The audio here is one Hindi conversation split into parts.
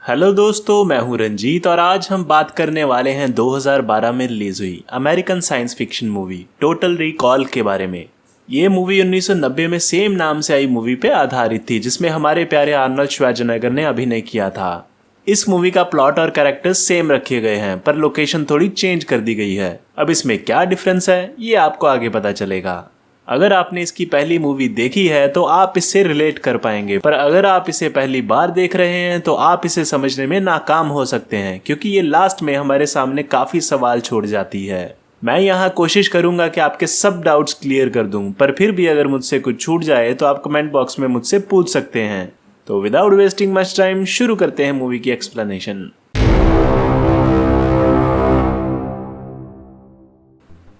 हेलो दोस्तों, मैं हूं रंजीत और आज हम बात करने वाले हैं 2012 में रिलीज हुई American science fiction movie total recall के बारे में। ये मूवी 1990 में सेम नाम से आई मूवी पे आधारित थी, जिसमें हमारे प्यारे आर्नल्ड श्वार्ज़नेगर ने अभिनय किया था। इस मूवी का प्लॉट और कैरेक्टर्स सेम रखे गए हैं, पर लोकेशन थोड़ी चेंज कर दी गई है। अब इसमें क्या डिफरेंस है ये आपको आगे पता चलेगा। अगर आपने इसकी पहली मूवी देखी है तो आप इससे रिलेट कर पाएंगे, पर अगर आप इसे पहली बार देख रहे हैं तो आप इसे समझने में नाकाम हो सकते हैं, क्योंकि ये लास्ट में हमारे सामने काफी सवाल छोड़ जाती है। मैं यहाँ कोशिश करूंगा कि आपके सब डाउट्स क्लियर कर दूं, पर फिर भी अगर मुझसे कुछ छूट जाए तो आप कमेंट बॉक्स में मुझसे पूछ सकते हैं। तो विदाउट वेस्टिंग मच टाइम शुरू करते हैं मूवी की एक्सप्लेनेशन।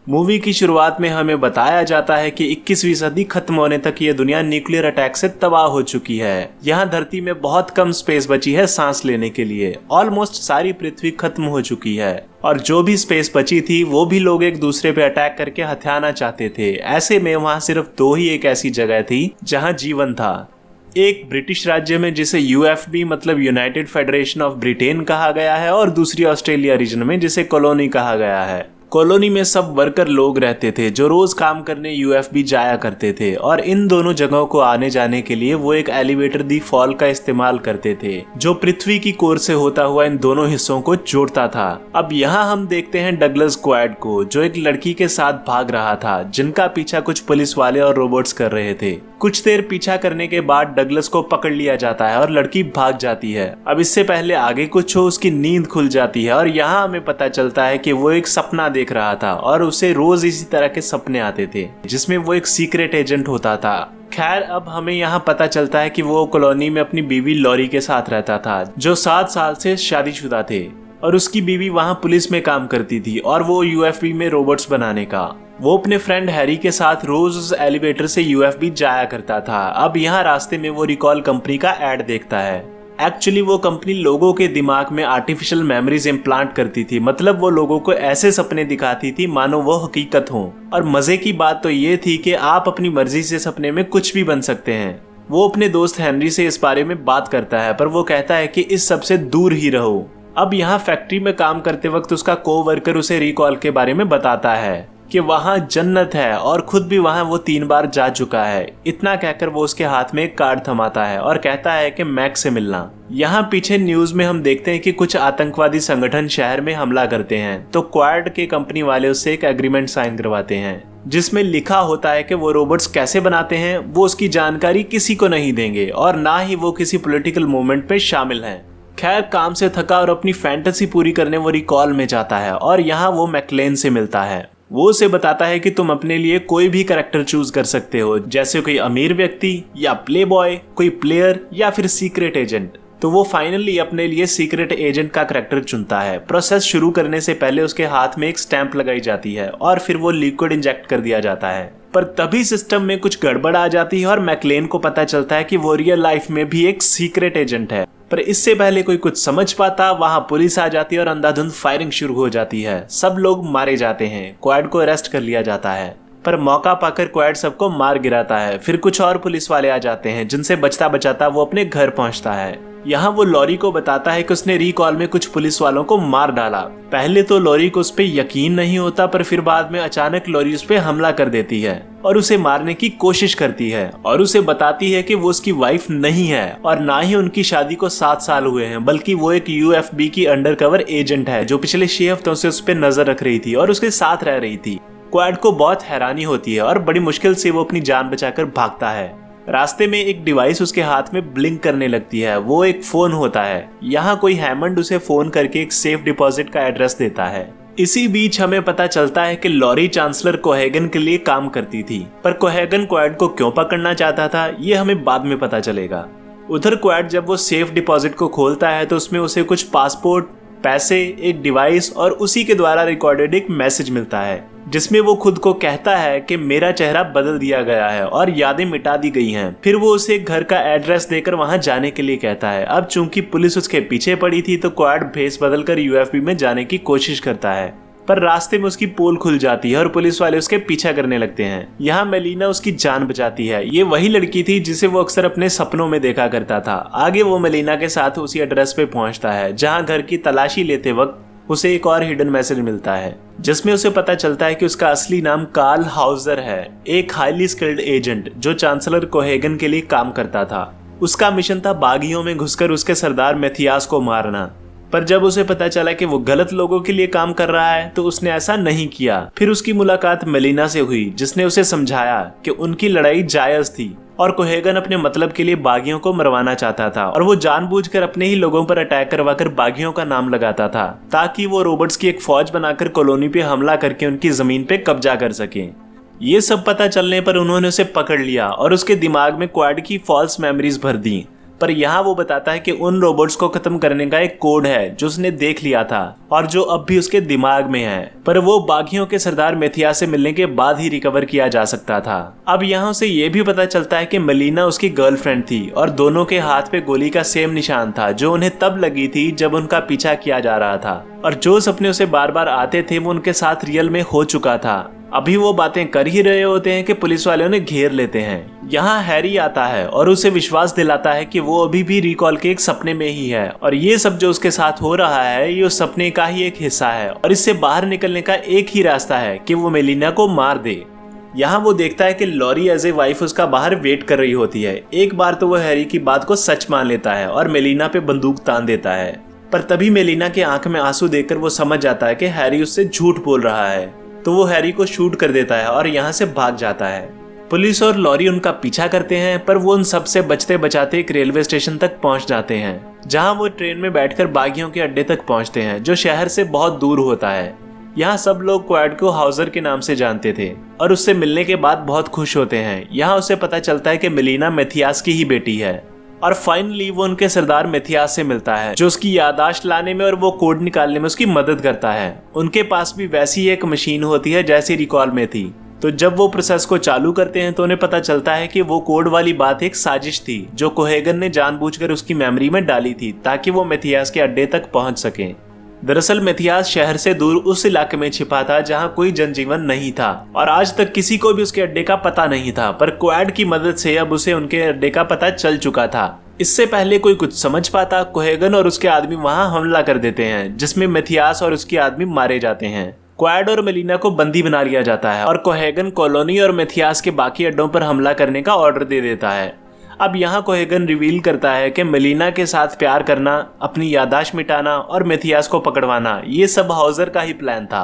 मूवी की शुरुआत में हमें बताया जाता है कि 21वीं सदी खत्म होने तक ये दुनिया न्यूक्लियर अटैक से तबाह हो चुकी है। यहाँ धरती में बहुत कम स्पेस बची है सांस लेने के लिए। ऑलमोस्ट सारी पृथ्वी खत्म हो चुकी है और जो भी स्पेस बची थी वो भी लोग एक दूसरे पे अटैक करके हथियाना चाहते थे। ऐसे में वहाँ सिर्फ दो ही एक ऐसी जगह थी जहाँ जीवन था। एक ब्रिटिश राज्य में जिसे यूएफबी मतलब यूनाइटेड फेडरेशन ऑफ ब्रिटेन कहा गया है, और दूसरी ऑस्ट्रेलिया रीजन में जिसे कॉलोनी कहा गया है। कॉलोनी में सब वर्कर लोग रहते थे जो रोज काम करने यूएफबी जाया करते थे, और इन दोनों जगहों को आने जाने के लिए वो एक एलिवेटर दी फॉल का इस्तेमाल करते थे, जो पृथ्वी की कोर से होता हुआ इन दोनों हिस्सों को जोड़ता था। अब यहाँ हम देखते हैं डगलस क्वाड को, जो एक लड़की के साथ भाग रहा था, जिनका पीछा कुछ पुलिस वाले और रोबोट्स कर रहे थे। कुछ देर पीछा करने के बाद डगलस को पकड़ लिया जाता है और लड़की भाग जाती है। अब इससे पहले आगे कुछ हो, उसकी नींद खुल जाती है और यहाँ हमें पता चलता है कि वो एक सपना देख रहा था और उसे रोज इसी तरह के सपने आते थे जिसमें वो एक सीक्रेट एजेंट होता था। खैर, अब हमें यहाँ पता चलता है कि वो कॉलोनी में अपनी बीवी लॉरी के साथ रहता था, जो 7 साल से शादीशुदा थे, और उसकी बीवी वहाँ पुलिस में काम करती थी और वो यूएफबी में रोबोट्स बनाने का। वो अपने फ्रेंड हैरी के साथ रोज उस एलिवेटर से यूएफबी जाया करता था। अब यहाँ रास्ते में वो रिकॉल कंपनी का एड देखता है। एक्चुअली वो कंपनी लोगों के दिमाग में आर्टिफिशियल मेमोरीज इम्प्लांट करती थी, मतलब वो लोगों को ऐसे सपने दिखाती थी मानो वो हकीकत हो। और मजे की बात तो ये थी कि आप अपनी मर्जी से सपने में कुछ भी बन सकते हैं। वो अपने दोस्त हेनरी से इस बारे में बात करता है, पर वो कहता है कि इस सब से दूर ही रहो। अब यहाँ फैक्ट्री में काम करते वक्त उसका कोवर्कर उसे रिकॉल के बारे में बताता है कि वहाँ जन्नत है और खुद भी वहाँ वो 3 बार जा चुका है। इतना कहकर वो उसके हाथ में एक कार्ड थमाता है और कहता है कि मैक से मिलना। यहाँ पीछे न्यूज में हम देखते हैं कि कुछ आतंकवादी संगठन शहर में हमला करते हैं, तो क्वाड के कंपनी वाले उससे एक एग्रीमेंट साइन करवाते हैं, जिसमें लिखा होता है कि वो रोबोट्स कैसे बनाते हैं वो उसकी जानकारी किसी को नहीं देंगे और ना ही वो किसी पॉलिटिकल मूवमेंट में शामिल हैं। खैर, काम से थका और अपनी फैंटेसी पूरी करने वो रिकॉल में जाता है और यहाँ वो मैकलेन से मिलता है। वो उसे बताता है कि तुम अपने लिए कोई भी कैरेक्टर चूज कर सकते हो, जैसे कोई अमीर व्यक्ति या प्ले बॉय, कोई प्लेयर या फिर सीक्रेट एजेंट। तो वो फाइनली अपने लिए सीक्रेट एजेंट का कैरेक्टर चुनता है। प्रोसेस शुरू करने से पहले उसके हाथ में एक स्टैंप लगाई जाती है और फिर वो लिक्विड इंजेक्ट कर दिया जाता है, पर तभी सिस्टम में कुछ गड़बड़ आ जाती है और मैकलेन को पता चलता है कि वो रियल लाइफ में भी एक सीक्रेट एजेंट है। पर इससे पहले कोई कुछ समझ पाता, वहां पुलिस आ जाती है और अंधाधुंध फायरिंग शुरू हो जाती है। सब लोग मारे जाते हैं। क्वाड को अरेस्ट कर लिया जाता है, पर मौका पाकर क्वाड सबको मार गिराता है। फिर कुछ और पुलिस वाले आ जाते हैं, जिनसे बचता बचाता वो अपने घर पहुंचता है। यहाँ वो लॉरी को बताता है कि उसने रिकॉल में कुछ पुलिस वालों को मार डाला। पहले तो लॉरी को उस पर यकीन नहीं होता, पर फिर बाद में अचानक लॉरी उस पर हमला कर देती है और उसे मारने की कोशिश करती है और उसे बताती है कि वो उसकी वाइफ नहीं है और ना ही उनकी शादी को 7 साल हुए हैं, बल्कि वो एक यूएफबी की अंडरकवर एजेंट है जो पिछले 6 हफ्तों से उस पर नजर रख रही थी और उसके साथ रह रही थी। क्वाड को बहुत हैरानी होती है और बड़ी मुश्किल से वो अपनी जान बचाकर भागता है। रास्ते में एक डिवाइस उसके हाथ में ब्लिंक करने लगती है। वो एक फोन होता है। यहाँ कोई हैमंड उसे फोन करके एक सेफ डिपॉजिट का एड्रेस देता है। इसी बीच हमें पता चलता है कि लॉरी चांसलर कोहेगन के लिए काम करती थी, पर कोहेगन क्वाड को क्यों पकड़ना चाहता था ये हमें बाद में पता चलेगा। उधर क्वाड जब वो सेफ डिपॉजिट को खोलता है तो उसमें उसे कुछ पासपोर्ट, पैसे, एक डिवाइस और उसी के द्वारा रिकॉर्डेड एक मैसेज मिलता है, जिसमें वो खुद को कहता है कि मेरा चेहरा बदल दिया गया है और यादें मिटा दी गई हैं। फिर वो उसे घर का एड्रेस देकर वहां जाने के लिए कहता है। अब चूंकि पुलिस उसके पीछे पड़ी थी तो क्वाड भेस बदलकर यूएफबी में जाने की कोशिश करता है। पर रास्ते में उसकी पोल खुल जाती है और पुलिस वाले उसके पीछा करने लगते हैं। यहाँ मेलिना उसकी जान बचाती है। ये वही लड़की थी जिसे वो अक्सर अपने सपनों में देखा करता था। आगे वो मेलिना के साथ उसी एड्रेस पे पहुंचता है जहाँ घर की तलाशी लेते वक्त उसे एक और हिडन मैसेज मिलता है जिसमें उसे पता चलता है कि उसका असली नाम कार्ल हाउजर है, एक हाईली स्किल्ड एजेंट जो चांसलर कोहेगन के लिए काम करता था। उसका मिशन था बागियों में घुसकर उसके सरदार मैथियास को मारना। पर जब उसे पता चला कि वो गलत लोगों के लिए काम कर रहा है तो उसने ऐसा नहीं किया। फिर उसकी मुलाकात मेलिना से हुई जिसने उसे समझाया कि उनकी लड़ाई जायज थी और कोहेगन अपने मतलब के लिए बागियों को मरवाना चाहता था और वो जानबूझकर अपने ही लोगों पर अटैक करवाकर बागियों का नाम लगाता था ताकि वो रोबोट्स की एक फौज बनाकर कॉलोनी पे हमला करके उनकी जमीन पे कब्जा कर सके। ये सब पता चलने पर उन्होंने उसे पकड़ लिया और उसके दिमाग में क्वाड की फॉल्स मेमोरीज भर दी। पर यहाँ वो बताता है कि उन रोबोट्स को खत्म करने का एक कोड है जो उसने देख लिया था और जो अब भी उसके दिमाग में है, पर वो बागियों के सरदार मैथियास से मिलने के बाद ही रिकवर किया जा सकता था। अब यहाँ उसे ये भी पता चलता है कि मेलिना उसकी गर्लफ्रेंड थी और दोनों के हाथ पे गोली का सेम निशान था जो उन्हें तब लगी थी जब उनका पीछा किया जा रहा था और जो सपने उसे बार बार आते थे वो उनके साथ रियल में हो चुका था। अभी वो बातें कर ही रहे होते हैं कि पुलिस वाले उन्हें घेर लेते हैं। यहाँ हैरी आता है और उसे विश्वास दिलाता है कि वो अभी भी रिकॉल के एक सपने में ही है और ये सब जो उसके साथ हो रहा है ये उस सपने का ही एक हिस्सा है और इससे बाहर निकलने का एक ही रास्ता है कि वो मेलिना को मार दे। यहाँ वो देखता है कि लॉरी एज ए वाइफ उसका बाहर वेट कर रही होती है। एक बार तो वो हैरी की बात को सच मान लेता है और मेलिना पे बंदूक तान देता है, पर तभी मेलिना के आंख में आंसू देखकर वो समझ जाता है कि हैरी उससे झूठ बोल रहा है, तो वो हैरी को शूट कर देता है और यहाँ से भाग जाता है। पुलिस और लॉरी उनका पीछा करते हैं पर वो उन सब से बचते बचाते एक रेलवे स्टेशन तक पहुंच जाते हैं जहां वो ट्रेन में बैठकर बागियों के अड्डे तक पहुंचते हैं जो शहर से बहुत दूर होता है। यहाँ सब लोग क्वाड को हाउजर के नाम से जानते थे और उससे मिलने के बाद बहुत खुश होते हैं। यहाँ उसे पता चलता है कि मेलिना मैथियास की ही बेटी है और फाइनली वो उनके सरदार मैथियास से मिलता है जो उसकी याददाश्त लाने में और वो कोड निकालने में उसकी मदद करता है। उनके पास भी वैसी एक मशीन होती है जैसी रिकॉल में थी, तो जब वो प्रोसेस को चालू करते हैं तो उन्हें पता चलता है कि वो कोड वाली बात एक साजिश थी जो कोहेगन ने जानबूझकर उसकी मेमोरी में डाली थी ताकि वो मैथियास के अड्डे तक पहुंच सके। दरअसल मैथियास शहर से दूर उस इलाके में छिपा था जहां कोई जनजीवन नहीं था और आज तक किसी को भी उसके अड्डे का पता नहीं था, पर क्वाड की मदद से अब उसे उनके अड्डे का पता चल चुका था। इससे पहले कोई कुछ समझ पाता, कोहेगन और उसके आदमी वहां हमला कर देते हैं जिसमें मैथियास और उसके आदमी मारे जाते हैं। क्वाड और मेलिना को बंदी बना लिया जाता है और कोहेगन कॉलोनी और मैथियास के बाकी अड्डों पर हमला करने का ऑर्डर दे देता है। अब यहाँ कोहेगन रिवील करता है कि मेलिना के साथ प्यार करना, अपनी याददाश्त मिटाना और मैथियास को पकड़वाना ये सब हाउजर का ही प्लान था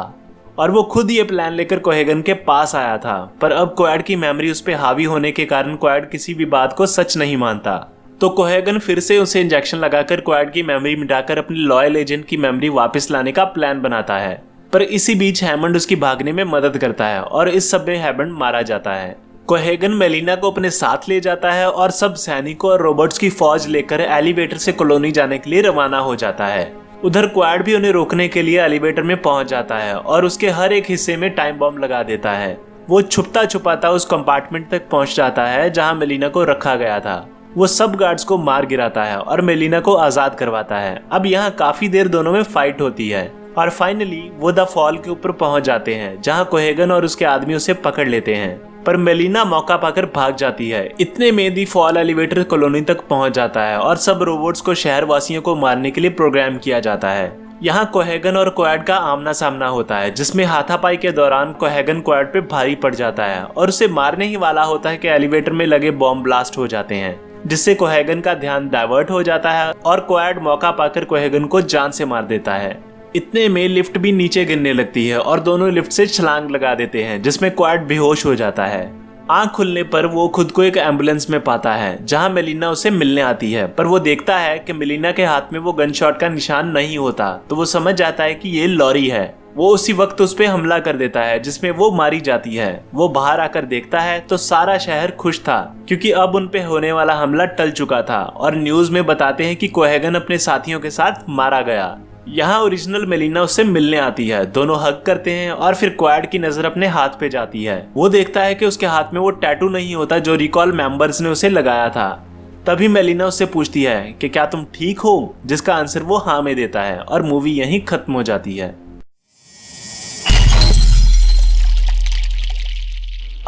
और वो खुद ये प्लान लेकर कोहेगन के पास आया था। पर अब क्वाड की मेमोरी उस पर हावी होने के कारण क्वाड किसी भी बात को सच नहीं मानता, तो कोहेगन फिर से उसे इंजेक्शन लगाकर क्वाड की मेमोरी मिटाकर अपनी लॉयल एजेंट की मेमोरी वापस लाने का प्लान बनाता है। पर इसी बीच हैमंड उसकी भागने में मदद करता है और इस सब में हैमंड मारा जाता है। कोहेगन मेलिना को अपने साथ ले जाता है और सब सैनिकों और रोबोट्स की फौज लेकर एलिवेटर से कॉलोनी जाने के लिए रवाना हो जाता है। उधर क्वाड भी उन्हें रोकने के लिए एलिवेटर में पहुंच जाता है और उसके हर एक हिस्से में टाइम बॉम्ब लगा देता है। वो छुपता छुपाता उस कंपार्टमेंट तक पहुंच जाता है जहां मेलिना को रखा गया था। वो सब गार्ड्स को मार गिराता है और मेलिना को आजाद करवाता है। अब यहाँ काफी देर दोनों में फाइट होती है और फाइनली वो द फॉल के ऊपर पहुंच जाते हैं जहां कोहेगन और उसके आदमी उसे पकड़ लेते हैं, पर मेलिना मौका पाकर भाग जाती है। इतने में द फॉल एलिवेटर कॉलोनी तक पहुंच जाता है और सब रोबोट्स को शहर वासियों को मारने के लिए प्रोग्राम किया जाता है। यहाँ कोहेगन और क्वाड का आमना सामना होता है जिसमें हाथापाई के दौरान कोहेगन क्वाड पे भारी पड़ जाता है और उसे मारने ही वाला होता है कि एलिवेटर में लगे बॉम्ब ब्लास्ट हो जाते हैं जिससे कोहेगन का ध्यान डाइवर्ट हो जाता है और क्वाड मौका पाकर कोहेगन को जान से मार देता है। इतने में लिफ्ट भी नीचे गिरने लगती है और दोनों लिफ्ट से छलांग लगा देते हैं जिसमें क्वाड बेहोश हो जाता है। आंख खुलने पर वो खुद को एक एम्बुलेंस में पाता है जहां मेलिना उसे मिलने आती है, पर वो देखता है कि मेलिना के हाथ में वो गन शॉट का निशान नहीं होता, तो वो समझ जाता है कि ये लॉरी है। वो उसी वक्त उस पे हमला कर देता है जिसमें वो मारी जाती है। वो बाहर आकर देखता है तो सारा शहर खुश था क्योंकि अब उन पे होने वाला हमला टल चुका था और न्यूज में बताते हैं कि कोहेगन अपने साथियों के साथ मारा गया। यहाँ ओरिजिनल मेलिना उससे मिलने आती है, दोनों हग करते हैं और फिर क्वाड की नजर अपने हाथ पे जाती है। वो देखता है कि उसके हाथ में वो टैटू नहीं होता जो रिकॉल मेंबर्स ने उसे लगाया था। तभी मेलिना उससे पूछती है कि क्या तुम ठीक हो, जिसका आंसर वो हाँ में देता है और मूवी यहीं खत्म हो जाती है।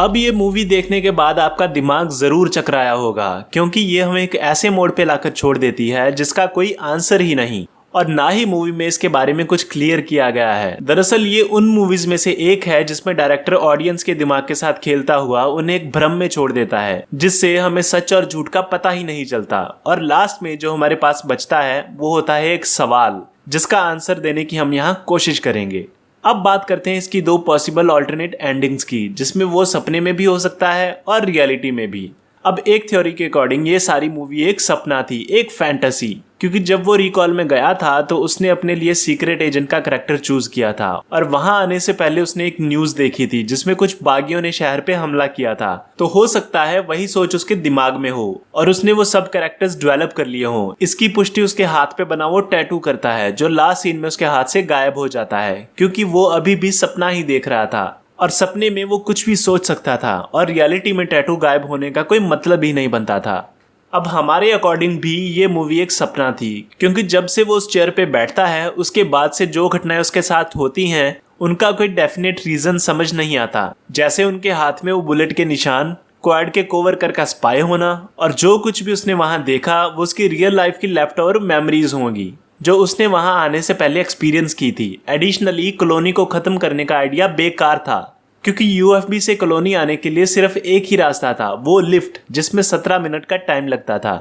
अब ये मूवी देखने के बाद आपका दिमाग जरूर चकराया होगा, क्योंकि ये हमें एक ऐसे मोड़ पे लाकर छोड़ देती है जिसका कोई आंसर ही नहीं, और ना ही मूवी में इसके बारे में कुछ क्लियर किया गया है। दरअसल ये उन मूवीज में से एक है जिसमें डायरेक्टर ऑडियंस के दिमाग के साथ खेलता हुआ उन्हें एक भ्रम में छोड़ देता है, जिससे हमें सच और झूठ का पता ही नहीं चलता, और लास्ट में जो हमारे पास बचता है वो होता है एक सवाल, जिसका आंसर देने की हम यहाँ कोशिश करेंगे। अब बात करते हैं इसकी दो पॉसिबल ऑल्टरनेट एंडिंग्स की, जिसमें वो सपने में भी हो सकता है और रियलिटी में भी। अब एक थ्योरी के अकॉर्डिंग ये सारी मूवी एक सपना थी, एक फैंटेसी, क्योंकि जब वो रिकॉल में गया था तो उसने अपने लिए सीक्रेट एजेंट का करैक्टर चूज किया था, और वहां आने से पहले उसने एक न्यूज देखी थी जिसमें कुछ बागियों ने शहर पे हमला किया था। तो हो सकता है वही सोच उसके दिमाग में हो और उसने वो सब कैरेक्टर्स डेवलप कर लिए हों। इसकी पुष्टि उसके हाथ पे बना वो टैटू करता है, जो लास्ट सीन में उसके हाथ से गायब हो जाता है, क्योंकि वो अभी भी सपना ही देख रहा था और सपने में वो कुछ भी सोच सकता था, और रियलिटी में टैटू गायब होने का कोई मतलब ही नहीं बनता था। अब हमारे अकॉर्डिंग भी ये मूवी एक सपना थी, क्योंकि जब से वो उस चेयर पे बैठता है उसके बाद से जो घटनाएं उसके साथ होती हैं उनका कोई डेफिनेट रीजन समझ नहीं आता। जैसे उनके हाथ में वो बुलेट के निशान, क्वाड के कोवर्कर का स्पाई होना, और जो कुछ भी उसने वहां देखा वो उसकी रियल लाइफ की लेफ्ट ओवर मेमोरीज होंगी जो उसने वहां आने से पहले एक्सपीरियंस की थी। एडिशनली कॉलोनी को खत्म करने का आइडिया बेकार था, क्योंकि यूएफबी से कॉलोनी आने के लिए सिर्फ एक ही रास्ता था, वो लिफ्ट, जिसमें 17 मिनट का टाइम लगता था।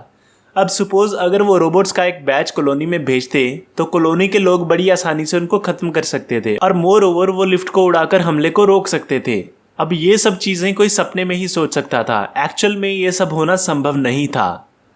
अब सपोज अगर वो रोबोट्स का एक बैच कॉलोनी में भेजते तो कॉलोनी के लोग बड़ी आसानी से उनको खत्म कर सकते थे, और मोर ओवर वो लिफ्ट को उड़ाकर हमले को रोक सकते थे। अब ये सब चीजें कोई सपने में ही सोच सकता था, एक्चुअल में ये सब होना संभव नहीं था।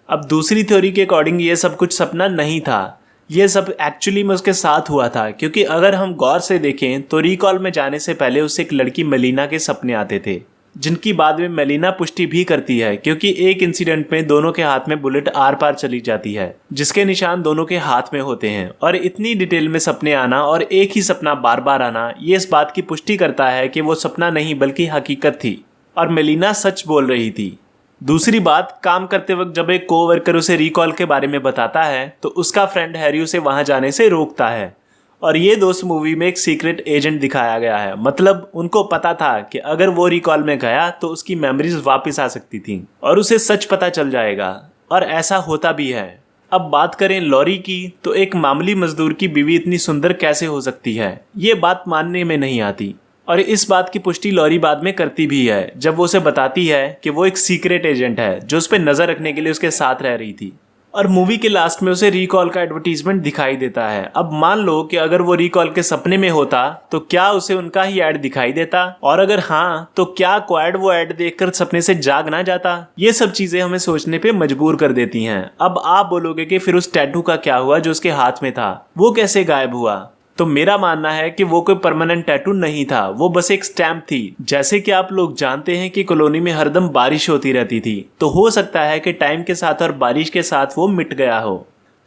अब दूसरी थ्योरी के अकॉर्डिंग ये सब कुछ सपना नहीं था, ये सब एक्चुअली में उसके साथ हुआ था, क्योंकि अगर हम गौर से देखें तो रिकॉल में जाने से पहले उसे एक लड़की मेलिना के सपने आते थे, जिनकी बाद में मेलिना पुष्टि भी करती है, क्योंकि एक इंसिडेंट में दोनों के हाथ में बुलेट आर पार चली जाती है, जिसके निशान दोनों के हाथ में होते हैं। और इतनी डिटेल में सपने आना और एक ही सपना बार बार आना ये इस बात की पुष्टि करता है कि वो सपना नहीं बल्कि हकीकत थी, और मेलिना सच बोल रही थी। दूसरी बात, काम करते वक्त जब एक कोवर्कर उसे रिकॉल के बारे में बताता है तो उसका फ्रेंड हैरी उसे वहां जाने से रोकता है, और ये दोस्त मूवी में एक सीक्रेट एजेंट दिखाया गया है। मतलब उनको पता था कि अगर वो रिकॉल में गया तो उसकी मेमोरीज वापस आ सकती थी और उसे सच पता चल जाएगा, और ऐसा होता भी है। अब बात करें लॉरी की, तो एक मामूली मजदूर की बीवी इतनी सुंदर कैसे हो सकती है, ये बात मानने में नहीं आती, और इस बात की पुष्टि लॉरी बाद में करती भी है जब वो उसे बताती है कि वो एक सीक्रेट एजेंट है जो उस पर नजर रखने के लिए उसके साथ रह रही थी। और मूवी के लास्ट में उसे रिकॉल का एडवर्टीजमेंट दिखाई देता है। अब मान लो कि अगर वो रिकॉल के सपने में होता तो क्या उसे उनका ही ऐड दिखाई देता, और अगर हाँ तो क्या क्वाड वो ऐड देखकर सपने से जाग ना जाता। ये सब चीजें हमें सोचने पे मजबूर कर देती हैं। अब आप बोलोगे कि फिर उस टैटू का क्या हुआ जो उसके हाथ में था, वो कैसे गायब हुआ? तो मेरा मानना है कि वो कोई परमानेंट टैटू नहीं था, वो बस एक स्टैम्प थी। जैसे कि आप लोग जानते हैं कि कॉलोनी में हरदम बारिश होती रहती थी, तो हो सकता है कि टाइम के साथ और बारिश के साथ वो मिट गया हो।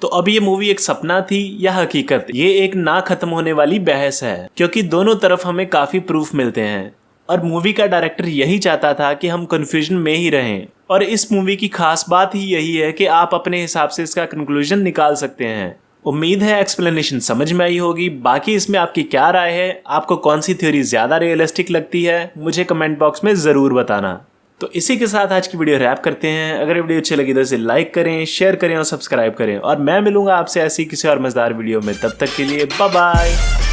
तो अब ये मूवी एक सपना थी या हकीकत, ये एक ना खत्म होने वाली बहस है, क्योंकि दोनों तरफ हमें काफी प्रूफ मिलते हैं, और मूवी का डायरेक्टर यही चाहता था कि हम कंफ्यूजन में ही रहें। और इस मूवी की खास बात ही यही है कि आप अपने हिसाब से इसका कंक्लूजन निकाल सकते हैं। उम्मीद है एक्सप्लेनेशन समझ में आई होगी। बाकी इसमें आपकी क्या राय है, आपको कौन सी थ्योरी ज्यादा रियलिस्टिक लगती है, मुझे कमेंट बॉक्स में जरूर बताना। तो इसी के साथ आज की वीडियो रैप करते हैं। अगर वीडियो अच्छी लगी तो इसे लाइक करें, शेयर करें और सब्सक्राइब करें, और मैं मिलूंगा आपसे ऐसी किसी और मजेदार वीडियो में। तब तक के लिए बाय बाय।